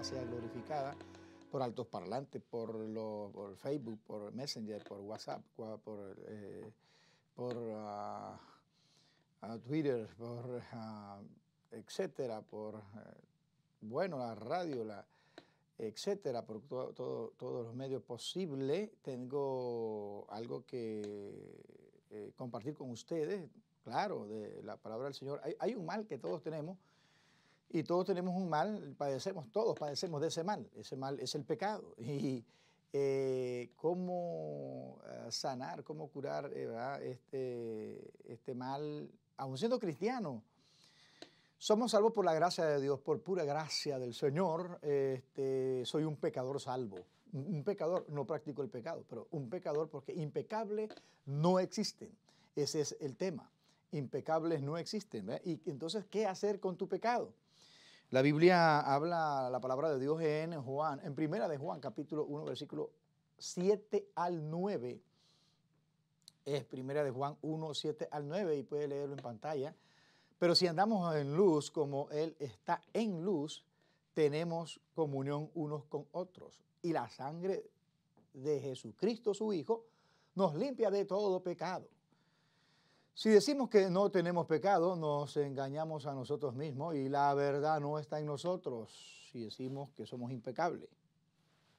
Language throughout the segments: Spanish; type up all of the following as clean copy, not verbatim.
palabra sea glorificada por altos parlantes, por Facebook, por Messenger, por WhatsApp, por Twitter, etcétera, bueno, la radio, etcétera, por todos los medios posibles. Tengo algo que compartir con ustedes, claro, de la palabra del Señor. Hay un mal que todos tenemos, y todos tenemos un mal, todos padecemos de ese mal es el pecado. Y cómo sanar, cómo curar este mal, aun siendo cristiano. Somos salvos por la gracia de Dios, por pura gracia del Señor. Soy un pecador salvo. Un pecador, no practico el pecado, pero un pecador, porque impecable no existen. Ese es el tema. Impecables no existen, ¿verdad? Y entonces, ¿qué hacer con tu pecado? La Biblia habla, la palabra de Dios en Primera de Juan, capítulo 1, versículo 7 al 9. Es Primera de Juan 1, 7 al 9, y puede leerlo en pantalla. Pero si andamos en luz, como Él está en luz, tenemos comunión unos con otros. Y la sangre de Jesucristo, su Hijo, nos limpia de todo pecado. Si decimos que no tenemos pecado, nos engañamos a nosotros mismos y la verdad no está en nosotros. Si decimos que somos impecables,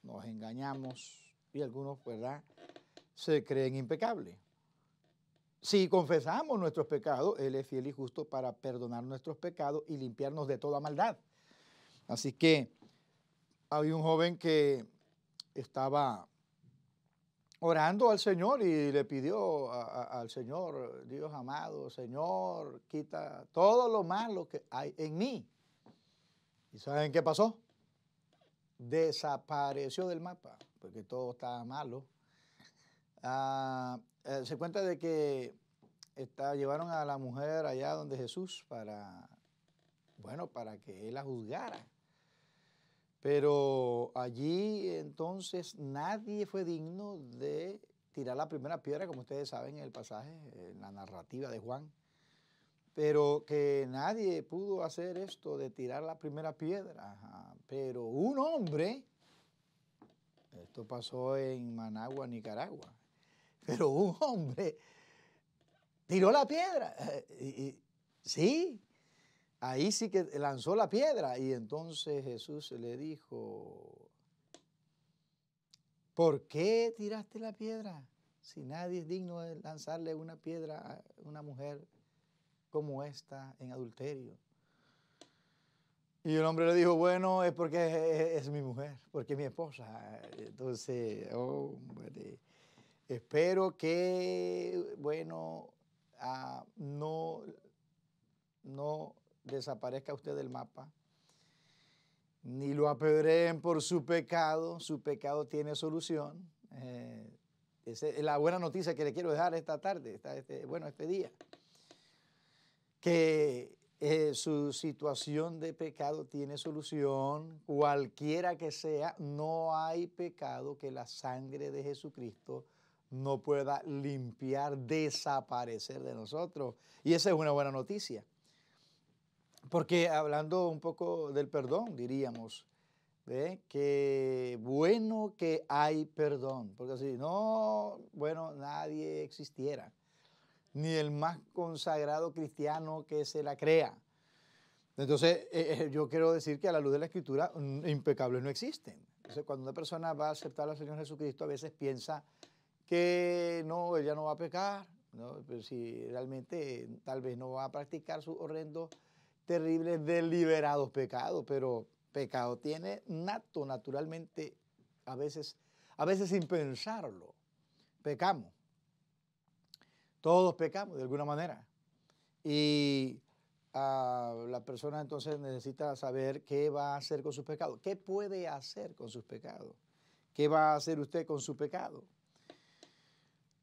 nos engañamos y algunos, ¿verdad?, se creen impecables. Si confesamos nuestros pecados, Él es fiel y justo para perdonar nuestros pecados y limpiarnos de toda maldad. Así que había un joven que estaba orando al Señor y le pidió al Señor: Dios amado, Señor, quita todo lo malo que hay en mí. ¿Y saben qué pasó? Desapareció del mapa, porque todo estaba malo. Se cuenta de que llevaron a la mujer allá donde Jesús para que Él la juzgara. Pero allí entonces nadie fue digno de tirar la primera piedra, como ustedes saben en el pasaje, en la narrativa de Juan. Pero que nadie pudo hacer esto de tirar la primera piedra. Pero un hombre, esto pasó en Managua, Nicaragua, pero un hombre tiró la piedra. Sí, ahí sí que lanzó la piedra. Y entonces Jesús le dijo: ¿por qué tiraste la piedra? Si nadie es digno de lanzarle una piedra a una mujer como esta en adulterio. Y el hombre le dijo: bueno, es porque es mi mujer, porque es mi esposa. Entonces, hombre, espero que, no desaparezca usted del mapa, ni lo apedreen por su pecado tiene solución. Esa es la buena noticia que le quiero dejar esta tarde, este día, que su situación de pecado tiene solución, cualquiera que sea. No hay pecado que la sangre de Jesucristo no pueda limpiar, desaparecer de nosotros. Y esa es una buena noticia. Porque hablando un poco del perdón, diríamos, que bueno que hay perdón, porque si no, nadie existiera, ni el más consagrado cristiano que se la crea. Entonces, yo quiero decir que a la luz de la Escritura, impecables no existen. Entonces, cuando una persona va a aceptar al Señor Jesucristo, a veces piensa que no, ella no va a pecar, ¿no? Pero si realmente tal vez no va a practicar sus horrendos, terribles, deliberados pecados, pero pecado tiene nato, naturalmente, a veces sin pensarlo, pecamos. Todos pecamos de alguna manera. Y la persona entonces necesita saber qué va a hacer con sus pecados. ¿Qué puede hacer con sus pecados? ¿Qué va a hacer usted con su pecado?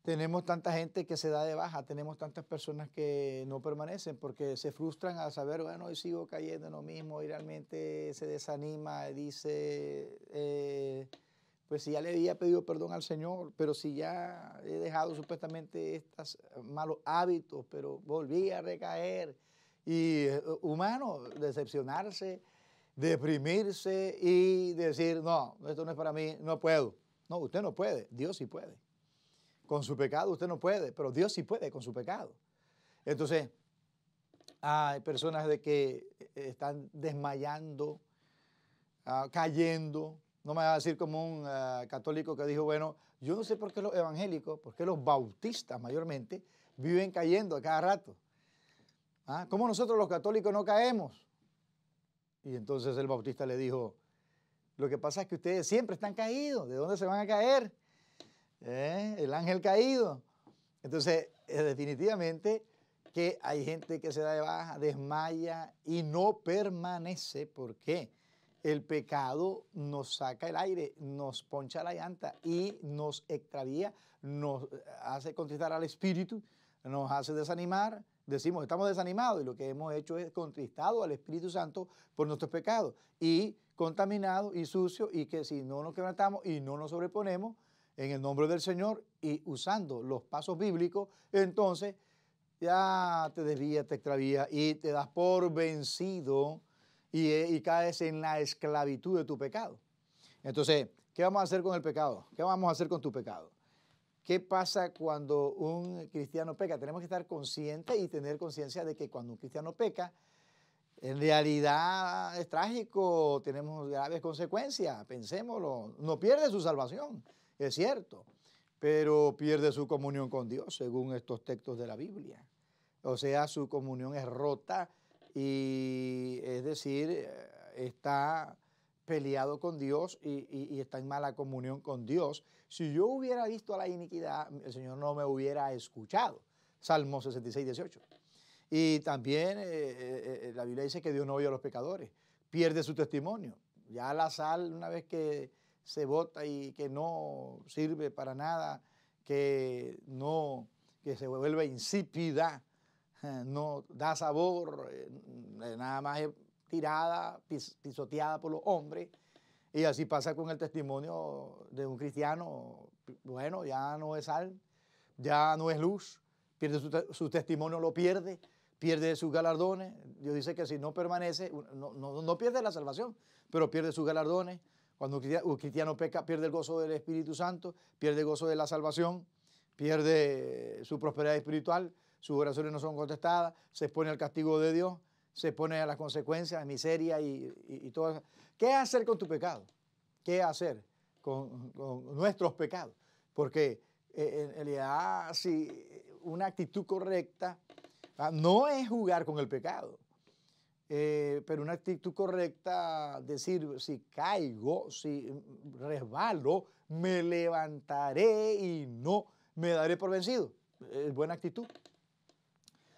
Tenemos tanta gente que se da de baja, tenemos tantas personas que no permanecen porque se frustran al saber, hoy sigo cayendo en lo mismo, y realmente se desanima y dice, pues si ya le había pedido perdón al Señor, pero si ya he dejado supuestamente estos malos hábitos, pero volví a recaer. Y humano, decepcionarse, deprimirse y decir, no, esto no es para mí, no puedo. No, usted no puede, Dios sí puede. Con su pecado usted no puede, pero Dios sí puede con su pecado. Entonces, hay personas de que están desmayando, cayendo. No me va a decir como un católico que dijo, bueno, yo no sé por qué los evangélicos, por qué los bautistas mayormente viven cayendo a cada rato. ¿Cómo nosotros los católicos no caemos? Y entonces el bautista le dijo, lo que pasa es que ustedes siempre están caídos. ¿De dónde se van a caer? El ángel caído. Entonces, definitivamente que hay gente que se da de baja, desmaya y no permanece. ¿Por qué? El pecado nos saca el aire, nos poncha la llanta y nos extravía, nos hace contristar al espíritu, nos hace desanimar. Decimos, estamos desanimados y lo que hemos hecho es contristado al Espíritu Santo por nuestros pecados y contaminado y sucio, y que si no nos quebrantamos y no nos sobreponemos en el nombre del Señor y usando los pasos bíblicos, entonces ya te desvías, te extravías y te das por vencido y caes en la esclavitud de tu pecado. Entonces, ¿qué vamos a hacer con el pecado? ¿Qué vamos a hacer con tu pecado? ¿Qué pasa cuando un cristiano peca? Tenemos que estar conscientes y tener conciencia de que cuando un cristiano peca, en realidad es trágico, tenemos graves consecuencias, pensémoslo. No pierde su salvación, es cierto, pero pierde su comunión con Dios, según estos textos de la Biblia. O sea, su comunión es rota y, es decir, está peleado con Dios y está en mala comunión con Dios. Si yo hubiera visto la iniquidad, el Señor no me hubiera escuchado. Salmo 66, 18. Y también la Biblia dice que Dios no oye a los pecadores, pierde su testimonio. Ya la sal, una vez que se bota y que no sirve para nada, que se vuelve insípida, no da sabor, nada más es tirada, pisoteada por los hombres. Y así pasa con el testimonio de un cristiano. Bueno, ya no es sal, ya no es luz, pierde su testimonio, lo pierde sus galardones. Dios dice que si no permanece, no pierde la salvación, pero pierde sus galardones. Cuando un cristiano peca, pierde el gozo del Espíritu Santo, pierde el gozo de la salvación, pierde su prosperidad espiritual, sus oraciones no son contestadas, se expone al castigo de Dios, se expone a las consecuencias, miseria y todo eso. ¿Qué hacer con tu pecado? ¿Qué hacer con nuestros pecados? Porque en realidad, si una actitud correcta no es jugar con el pecado, pero una actitud correcta, decir, si caigo, si resbalo, me levantaré y no me daré por vencido. Es buena actitud.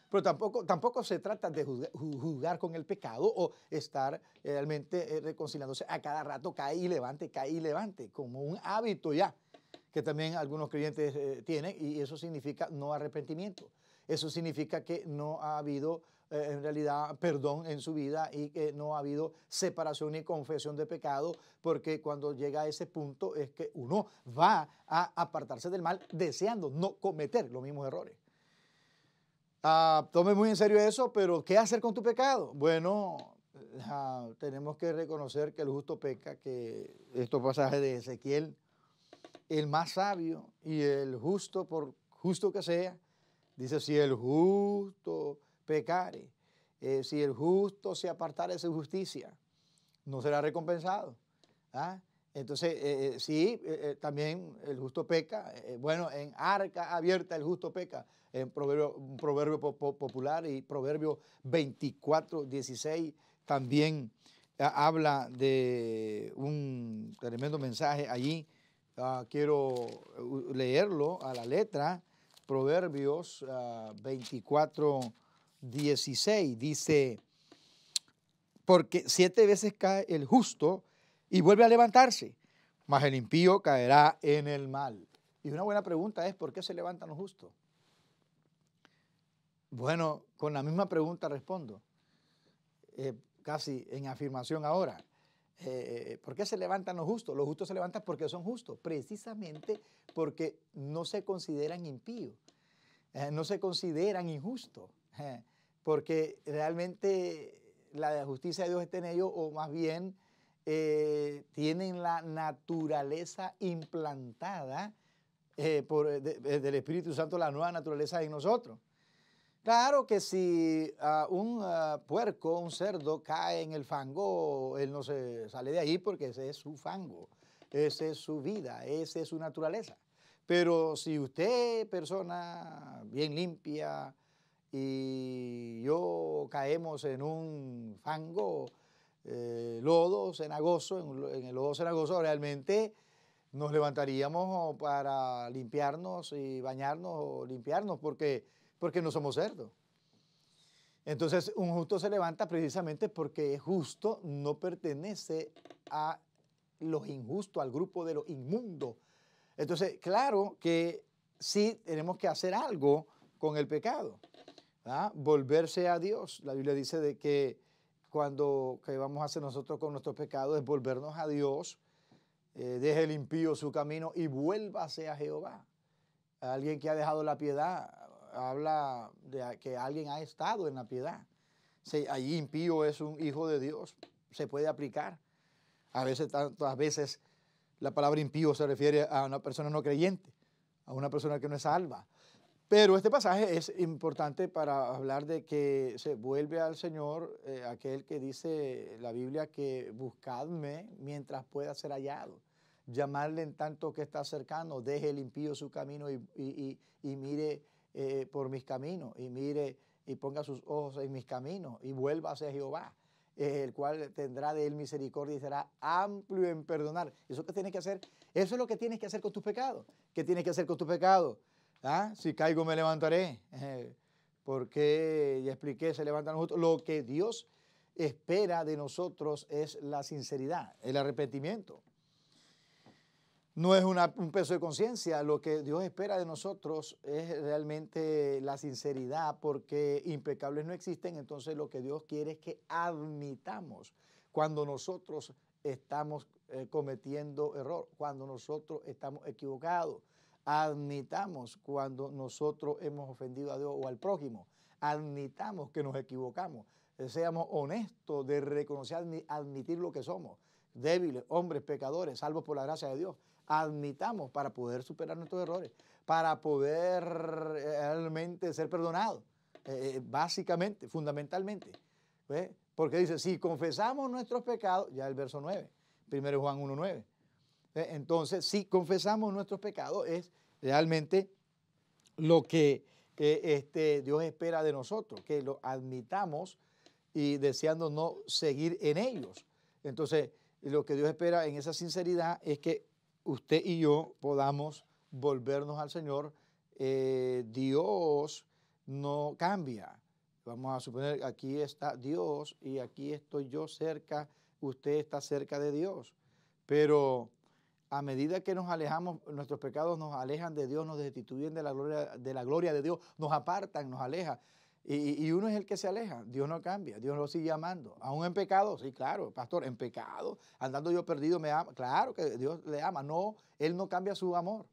Pero tampoco se trata de jugar con el pecado o estar realmente reconciliándose a cada rato, cae y levante, como un hábito ya, que también algunos creyentes tienen, y eso significa no arrepentimiento. Eso significa que no ha habido en realidad perdón en su vida y que no ha habido separación ni confesión de pecado, porque cuando llega a ese punto es que uno va a apartarse del mal deseando no cometer los mismos errores. Tome muy en serio eso, pero ¿qué hacer con tu pecado? Bueno, tenemos que reconocer que el justo peca, que estos pasajes de Ezequiel, el más sabio y el justo, por justo que sea, dice, si el justo pecare, si el justo se apartare de su justicia, no será recompensado. Entonces, sí, también el justo peca. Bueno, en arca abierta el justo peca. En un proverbio popular, y Proverbio 24, 16 también habla de un tremendo mensaje allí. Quiero leerlo a la letra. Proverbios 24, 16 dice, porque 7 veces cae el justo y vuelve a levantarse, mas el impío caerá en el mal. Y una buena pregunta es, ¿por qué se levantan los justos? Bueno, con la misma pregunta respondo, casi en afirmación ahora. ¿Por qué se levantan los justos? Los justos se levantan porque son justos, precisamente porque no se consideran impíos, no se consideran injustos, porque realmente la justicia de Dios está en ellos, o más bien tienen la naturaleza implantada del Espíritu Santo, la nueva naturaleza en nosotros. Claro que si un puerco, un cerdo cae en el fango, él no se sale de ahí porque ese es su fango, esa es su vida, esa es su naturaleza. Pero si usted, persona bien limpia, y yo caemos en un fango, lodo cenagoso, en el lodo cenagoso, realmente nos levantaríamos para limpiarnos y bañarnos o limpiarnos porque no somos cerdos. Entonces, un justo se levanta precisamente porque es justo, no pertenece a los injustos, al grupo de los inmundos. Entonces, claro que sí tenemos que hacer algo con el pecado, ¿verdad? Volverse a Dios. La Biblia dice de que que vamos a hacer nosotros con nuestros pecados es volvernos a Dios, deje el impío su camino y vuélvase a Jehová. Alguien que ha dejado la piedad habla de que alguien ha estado en la piedad. Sí, allí impío es un hijo de Dios, se puede aplicar. A veces, tantas veces, la palabra impío se refiere a una persona no creyente, a una persona que no es salva. Pero este pasaje es importante para hablar de que se vuelve al Señor, aquel que dice la Biblia que buscadme mientras pueda ser hallado. Llamarle en tanto que está cercano, deje el impío su camino y mire por mis caminos, y mire y ponga sus ojos en mis caminos y vuelva hacia Jehová, el cual tendrá de él misericordia y será amplio en perdonar. ¿Eso qué tienes que hacer? Eso es lo que tienes que hacer con tus pecados. ¿Qué tienes que hacer con tus pecados? ¿Ah? Si caigo me levantaré. Porque ya expliqué, se levantan los justos. Lo que Dios espera de nosotros es la sinceridad, el arrepentimiento. No es un peso de conciencia. Lo que Dios espera de nosotros es realmente la sinceridad, porque impecables no existen. Entonces lo que Dios quiere es que admitamos cuando nosotros estamos cometiendo error, cuando nosotros estamos equivocados. Admitamos cuando nosotros hemos ofendido a Dios o al prójimo. Admitamos que nos equivocamos. Seamos honestos de reconocer, admitir lo que somos. Débiles, hombres, pecadores, salvos por la gracia de Dios. Admitamos para poder superar nuestros errores, para poder realmente ser perdonados, básicamente, fundamentalmente. ¿Ves? Porque dice, si confesamos nuestros pecados, ya el verso 9, 1 Juan 1:9. Entonces, si confesamos nuestros pecados, es realmente lo que Dios espera de nosotros, que lo admitamos y deseando no seguir en ellos. Entonces, lo que Dios espera en esa sinceridad es que usted y yo podamos volvernos al Señor. Dios no cambia. Vamos a suponer, aquí está Dios y aquí estoy yo cerca, usted está cerca de Dios. Pero a medida que nos alejamos, nuestros pecados nos alejan de Dios, nos destituyen de la gloria de Dios, nos apartan, nos alejan. Y uno es el que se aleja, Dios no cambia, Dios lo sigue amando. Aún en pecado, sí, claro, pastor, en pecado, andando yo perdido me ama. Claro que Dios le ama, no, Él no cambia su amor.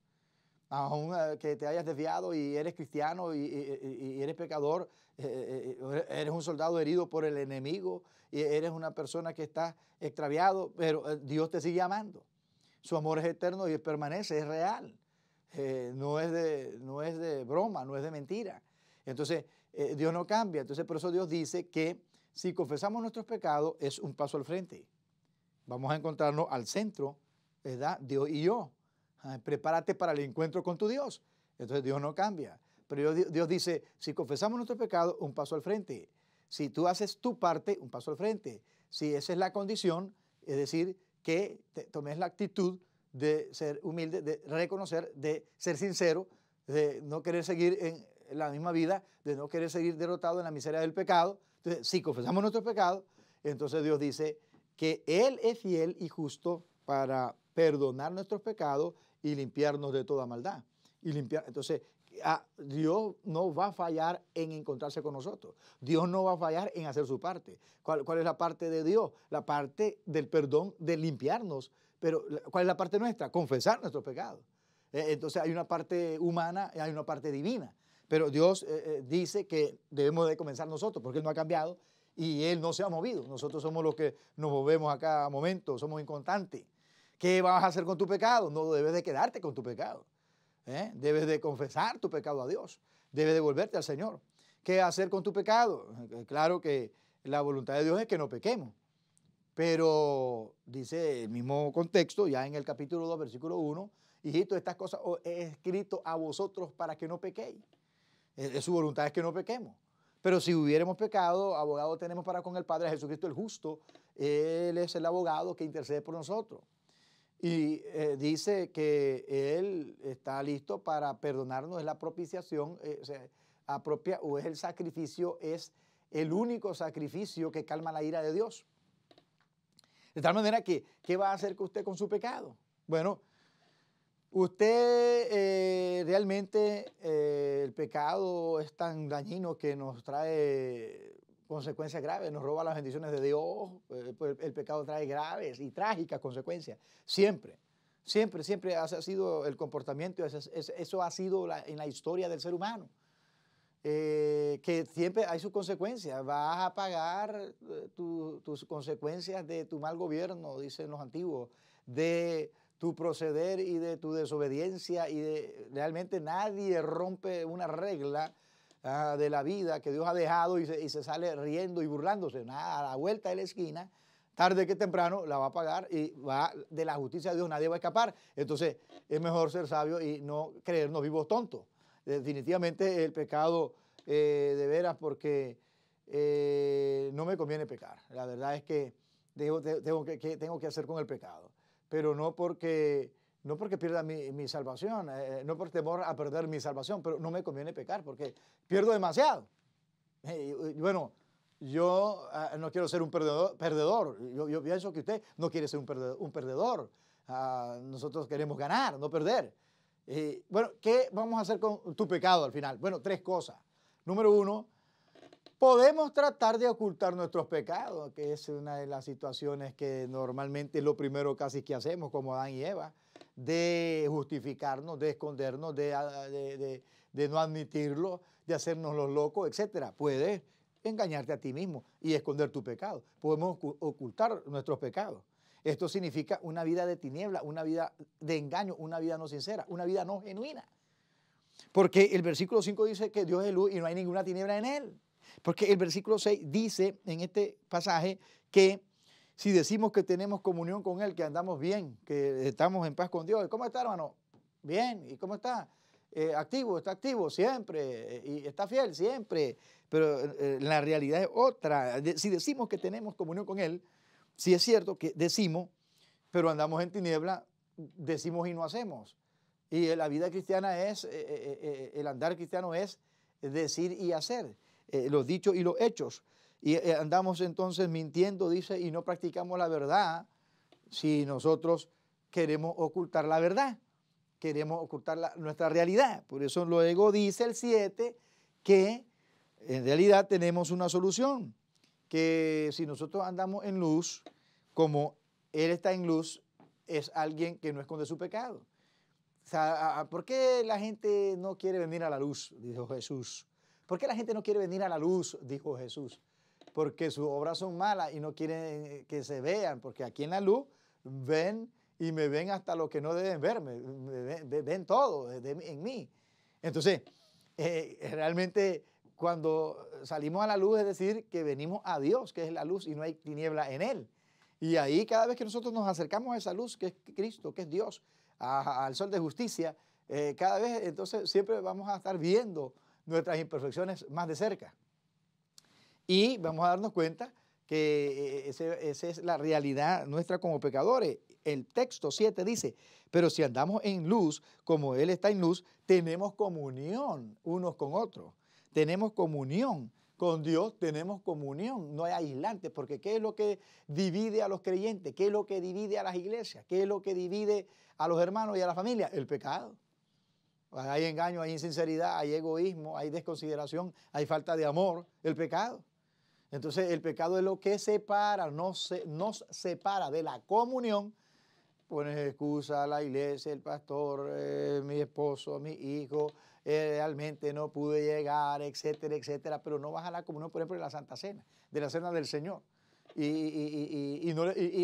Aún que te hayas desviado y eres cristiano y eres pecador, eres un soldado herido por el enemigo y eres una persona que está extraviado, pero Dios te sigue amando. Su amor es eterno y permanece, es real. No es de broma, no es de mentira. Entonces, Dios no cambia. Entonces, por eso Dios dice que si confesamos nuestros pecados, es un paso al frente. Vamos a encontrarnos al centro, ¿verdad? Dios y yo. Prepárate para el encuentro con tu Dios. Entonces, Dios no cambia. Pero Dios dice, si confesamos nuestros pecados, un paso al frente. Si tú haces tu parte, un paso al frente. Si esa es la condición, es decir, que tomes la actitud de ser humilde, de reconocer, de ser sincero, de no querer seguir en la misma vida, de no querer seguir derrotado en la miseria del pecado. Entonces, si confesamos nuestros pecados, entonces Dios dice que Él es fiel y justo para perdonar nuestros pecados y limpiarnos de toda maldad. Entonces, Dios no va a fallar en encontrarse con nosotros. Dios no va a fallar en hacer su parte. ¿Cuál es la parte de Dios? La parte del perdón, de limpiarnos. Pero ¿cuál es la parte nuestra? Confesar nuestros pecados. Entonces hay una parte humana y hay una parte divina. Pero Dios dice que debemos de comenzar nosotros porque Él no ha cambiado y Él no se ha movido. Nosotros somos los que nos movemos a cada momento, somos inconstantes. ¿Qué vas a hacer con tu pecado? No debes de quedarte con tu pecado. Debes de confesar tu pecado a Dios. Debes de volverte al Señor. ¿Qué hacer con tu pecado? Claro que la voluntad de Dios es que no pequemos. Pero dice el mismo contexto, ya en el capítulo 2, versículo 1, hijito, estas cosas os he escrito a vosotros para que no pequéis. Su voluntad es que no pequemos. Pero si hubiéramos pecado, abogado tenemos para con el Padre, Jesucristo el justo. Él es el abogado que intercede por nosotros. Y dice que Él está listo para perdonarnos, es la propiciación, o es el sacrificio, es el único sacrificio que calma la ira de Dios. De tal manera que, ¿qué va a hacer usted con su pecado? Bueno, usted realmente el pecado es tan dañino que nos trae consecuencias graves, nos roba las bendiciones de Dios. Pues el pecado trae graves y trágicas consecuencias. Siempre, siempre, siempre ha sido el comportamiento, eso ha sido en la historia del ser humano. Que siempre hay sus consecuencias. Vas a pagar tus consecuencias de tu mal gobierno, dicen los antiguos, de tu proceder y de tu desobediencia, y realmente nadie rompe una regla de la vida que Dios ha dejado y se sale riendo y burlándose. Nada, a la vuelta de la esquina, tarde que temprano, la va a pagar, y va de la justicia de Dios, nadie va a escapar. Entonces es mejor ser sabio y no creernos vivos tontos. Definitivamente el pecado, de veras, porque no me conviene pecar. La verdad es que tengo que hacer con el pecado, pero no porque pierda mi salvación, no por temor a perder mi salvación, pero no me conviene pecar porque pierdo demasiado. Bueno, yo no quiero ser un perdedor. Yo pienso que usted no quiere ser un perdedor. Nosotros queremos ganar, no perder. Bueno, ¿qué vamos a hacer con tu pecado al final? Bueno, 3 cosas. Número 1, podemos tratar de ocultar nuestros pecados, que es una de las situaciones que normalmente es lo primero casi que hacemos, como Adán y Eva, de justificarnos, de escondernos, de no admitirlo, de hacernos los locos, etc. Puedes engañarte a ti mismo y esconder tu pecado. Podemos ocultar nuestros pecados. Esto significa una vida de tiniebla, una vida de engaño, una vida no sincera, una vida no genuina. Porque el versículo 5 dice que Dios es luz y no hay ninguna tiniebla en Él. Porque el versículo 6 dice en este pasaje que si decimos que tenemos comunión con Él, que andamos bien, que estamos en paz con Dios. ¿Cómo está, hermano? Bien. ¿Y cómo está? Está activo siempre, y está fiel siempre. Pero la realidad es otra. Si decimos que tenemos comunión con Él, sí es cierto que decimos, pero andamos en tiniebla, decimos y no hacemos. Y la vida cristiana el andar cristiano es decir y hacer, los dichos y los hechos. Y andamos entonces mintiendo, dice, y no practicamos la verdad si nosotros queremos ocultar la verdad, queremos ocultar nuestra realidad. Por eso luego dice el 7 que en realidad tenemos una solución, que si nosotros andamos en luz, como Él está en luz, es alguien que no esconde su pecado. O sea, ¿por qué la gente no quiere venir a la luz? Dijo Jesús. ¿Por qué la gente no quiere venir a la luz? Dijo Jesús. Porque sus obras son malas y no quieren que se vean, porque aquí en la luz ven y me ven hasta lo que no deben verme, ven todo en mí. Entonces, realmente cuando salimos a la luz es decir que venimos a Dios, que es la luz y no hay tiniebla en Él. Y ahí cada vez que nosotros nos acercamos a esa luz, que es Cristo, que es Dios, al sol de justicia, cada vez entonces siempre vamos a estar viendo nuestras imperfecciones más de cerca. Y vamos a darnos cuenta que esa es la realidad nuestra como pecadores. El texto 7 dice, pero si andamos en luz, como Él está en luz, tenemos comunión unos con otros. Tenemos comunión con Dios, tenemos comunión, no hay aislante, porque ¿qué es lo que divide a los creyentes? ¿Qué es lo que divide a las iglesias? ¿Qué es lo que divide a los hermanos y a la familia? El pecado. Hay engaño, hay insinceridad, hay egoísmo, hay desconsideración, hay falta de amor, el pecado. Entonces el pecado es lo que separa, nos separa de la comunión. Pones excusa a la iglesia, el pastor, mi esposo, mi hijo, realmente no pude llegar, etcétera, etcétera, pero no vas a la comunión, por ejemplo, de la Santa Cena, de la Cena del Señor, y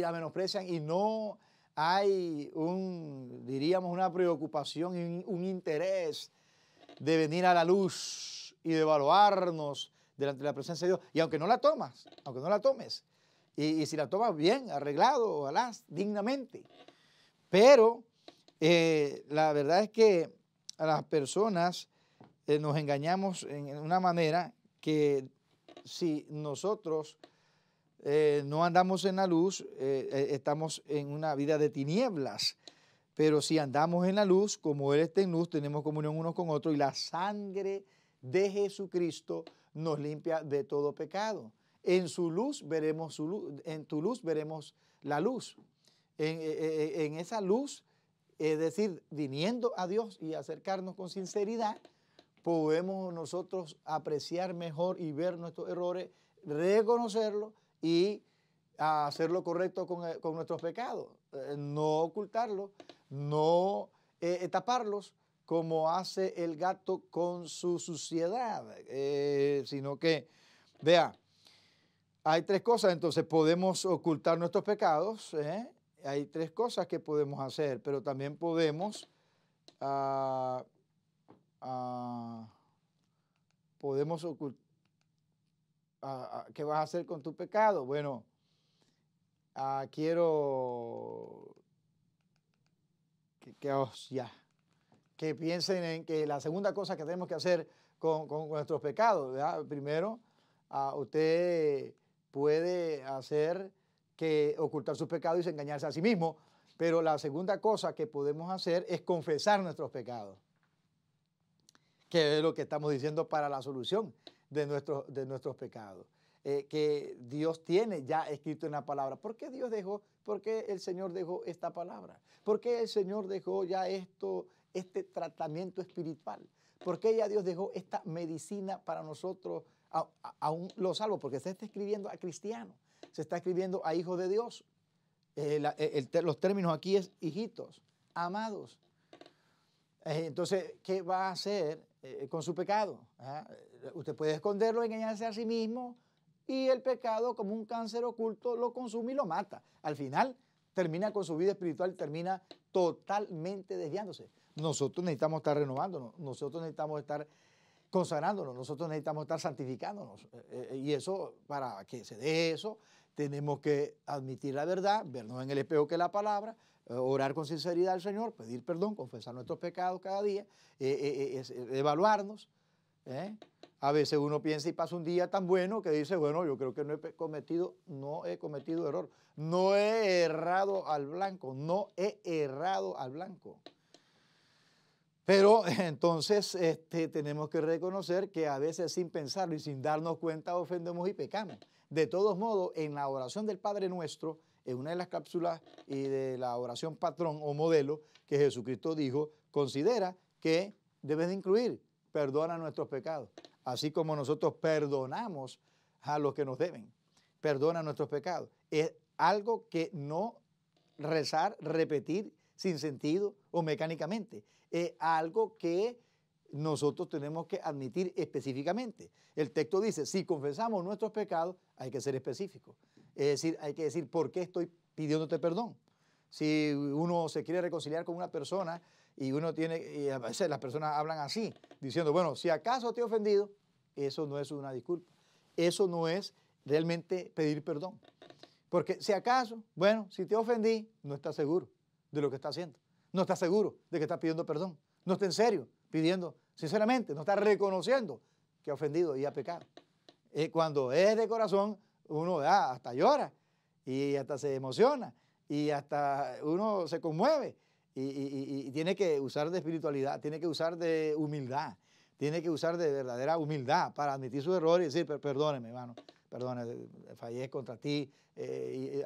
la menosprecian, y no hay diríamos, una preocupación y un interés de venir a la luz y de evaluarnos delante de la presencia de Dios. Y aunque no la tomes, y si la tomas bien, arreglado, ojalá, dignamente. Pero la verdad es que a las personas nos engañamos en una manera que si nosotros no andamos en la luz, estamos en una vida de tinieblas. Pero si andamos en la luz, como Él está en luz, tenemos comunión unos con otros y la sangre de Jesucristo nos limpia de todo pecado. En su luz veremos su luz, en tu luz veremos la luz. En esa luz, es decir, viniendo a Dios y acercarnos con sinceridad, podemos nosotros apreciar mejor y ver nuestros errores, reconocerlos y hacer lo correcto con nuestros pecados, no ocultarlos, no taparlos como hace el gato con su suciedad, sino que, vea, hay tres cosas, entonces podemos ocultar nuestros pecados, hay tres cosas que podemos hacer, pero también podemos ocultar. ¿Qué vas a hacer con tu pecado? Bueno, quiero que piensen en que la segunda cosa que tenemos que hacer con nuestros pecados, ¿verdad? Primero, usted puede hacer que ocultar sus pecados y engañarse a sí mismo, pero la segunda cosa que podemos hacer es confesar nuestros pecados, que es lo que estamos diciendo para la solución de nuestros pecados. Que Dios tiene ya escrito en la palabra. ¿Por qué el Señor dejó esta palabra? ¿Por qué el Señor dejó ya este tratamiento espiritual? ¿Por qué ya Dios dejó esta medicina para nosotros, aún los salvos? Porque se está escribiendo a cristianos, se está escribiendo a hijos de Dios. Los términos aquí es hijitos, amados. Entonces, ¿qué va a hacer con su pecado? Usted puede esconderlo, engañarse a sí mismo, y el pecado, como un cáncer oculto, lo consume y lo mata. Al final, termina con su vida espiritual, termina totalmente desviándose. Nosotros necesitamos estar renovándonos, nosotros necesitamos estar consagrándonos, nosotros necesitamos estar santificándonos. Y eso, para que se dé eso, tenemos que admitir la verdad, vernos en el espejo que es la palabra, orar con sinceridad al Señor, pedir perdón, confesar nuestros pecados cada día, evaluarnos. A veces uno piensa y pasa un día tan bueno que dice, bueno, yo creo que no he cometido error, no he errado al blanco, Pero entonces tenemos que reconocer que a veces sin pensarlo y sin darnos cuenta ofendemos y pecamos. De todos modos, en la oración del Padre Nuestro, en una de las cápsulas y de la oración patrón o modelo que Jesucristo dijo, considera que debes de incluir, perdona nuestros pecados, así como nosotros perdonamos a los que nos deben. Perdona nuestros pecados. Es algo que no rezar, repetir sin sentido o mecánicamente. Es algo que nosotros tenemos que admitir específicamente. El texto dice, si confesamos nuestros pecados, hay que ser específico. Es decir, hay que decir, ¿por qué estoy pidiéndote perdón? Si uno se quiere reconciliar con una persona y y a veces las personas hablan así, diciendo, bueno, si acaso te he ofendido, eso no es una disculpa. Eso no es realmente pedir perdón. Porque si acaso, bueno, si te ofendí, no estás seguro de lo que estás haciendo. No estás seguro de que estás pidiendo perdón. No está en serio pidiendo, sinceramente, no está reconociendo que ha ofendido y ha pecado. Cuando es de corazón, uno hasta llora y hasta se emociona y hasta uno se conmueve y tiene que usar de espiritualidad, tiene que usar de humildad, tiene que usar de verdadera humildad para admitir su error y decir, perdóneme, hermano, perdóneme, fallé contra ti,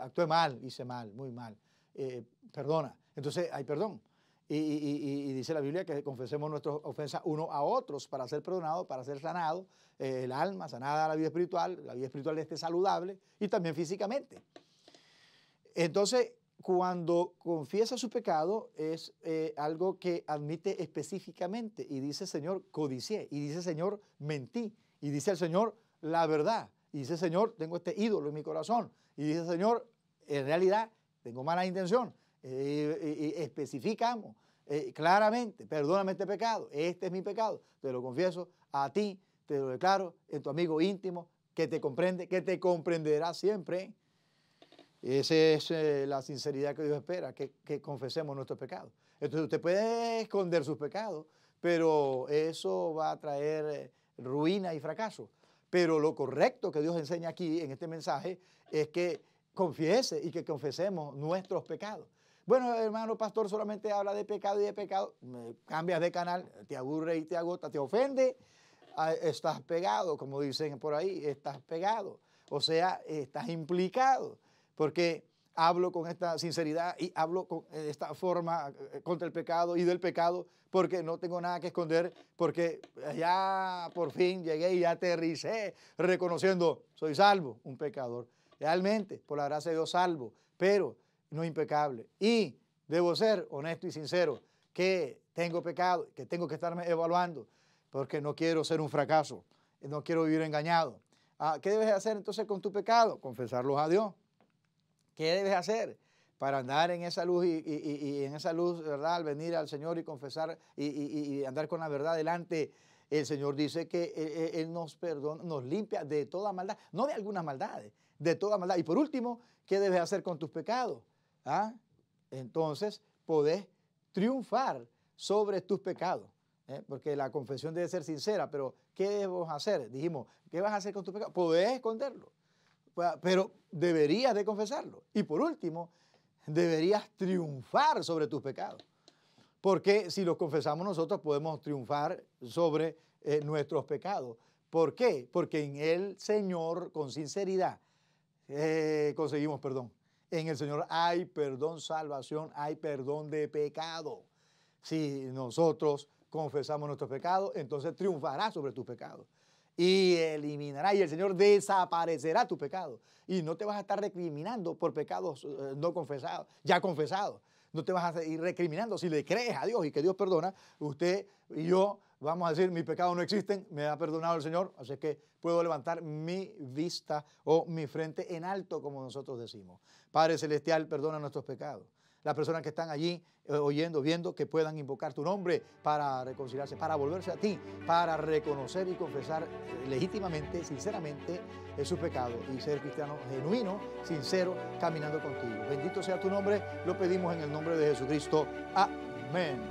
actué mal, hice mal, muy mal, perdona. Entonces hay perdón. Y dice la Biblia que confesemos nuestras ofensas unos a otros para ser perdonados, para ser sanados, el alma, sanada la vida espiritual esté saludable y también físicamente. Entonces, cuando confiesa su pecado es algo que admite específicamente y dice, Señor, codicié, y dice, Señor, mentí, y dice el Señor, la verdad, y dice, Señor, tengo este ídolo en mi corazón, y dice, Señor, en realidad tengo mala intención, y especificamos claramente, perdóname este pecado, este es mi pecado, te lo confieso a ti, te lo declaro en tu amigo íntimo, que te comprende, que te comprenderá siempre. Esa es la sinceridad que Dios espera, que confesemos nuestros pecados. Entonces usted puede esconder sus pecados, pero eso va a traer ruina y fracaso. Pero lo correcto que Dios enseña aquí en este mensaje es que confiese y que confesemos nuestros pecados. Bueno, hermano pastor, solamente habla de pecado y de pecado. Cambias de canal, te aburre y te agota, te ofende. Estás pegado, como dicen por ahí, estás pegado. O sea, estás implicado. Porque hablo con esta sinceridad y hablo con esta forma contra el pecado y del pecado, porque no tengo nada que esconder, porque ya por fin llegué y aterricé reconociendo, soy salvo, un pecador. Realmente, por la gracia de Dios, salvo, pero no impecable. Y debo ser honesto y sincero, que tengo pecado, que tengo que estarme evaluando, porque no quiero ser un fracaso, no quiero vivir engañado. ¿Qué debes hacer entonces con tu pecado? Confesarlos a Dios. ¿Qué debes hacer para andar en esa luz y en esa luz, ¿verdad? Al venir al Señor y confesar y andar con la verdad delante, el Señor dice que Él nos perdona, nos limpia de toda maldad, no de algunas maldades, de toda maldad. Y por último, ¿qué debes hacer con tus pecados? Entonces, podés triunfar sobre tus pecados, porque la confesión debe ser sincera, pero ¿qué debemos hacer? Dijimos, ¿qué vas a hacer con tus pecados? Podés esconderlo, pero deberías de confesarlo. Y por último, deberías triunfar sobre tus pecados. Porque si los confesamos nosotros podemos triunfar sobre nuestros pecados. ¿Por qué? Porque en el Señor, con sinceridad, conseguimos perdón. En el Señor hay perdón, salvación, hay perdón de pecado. Si nosotros confesamos nuestros pecados, entonces triunfará sobre tus pecados. Y eliminará, y el Señor desaparecerá tu pecado. Y no te vas a estar recriminando por pecados no confesados, ya confesados. No te vas a ir recriminando. Si le crees a Dios y que Dios perdona, usted y yo vamos a decir, mis pecados no existen, me ha perdonado el Señor, así que puedo levantar mi vista o mi frente en alto, como nosotros decimos. Padre Celestial, perdona nuestros pecados. Las personas que están allí oyendo, viendo, que puedan invocar tu nombre para reconciliarse, para volverse a ti, para reconocer y confesar legítimamente, sinceramente, su pecado y ser cristiano genuino, sincero, caminando contigo. Bendito sea tu nombre, lo pedimos en el nombre de Jesucristo. Amén.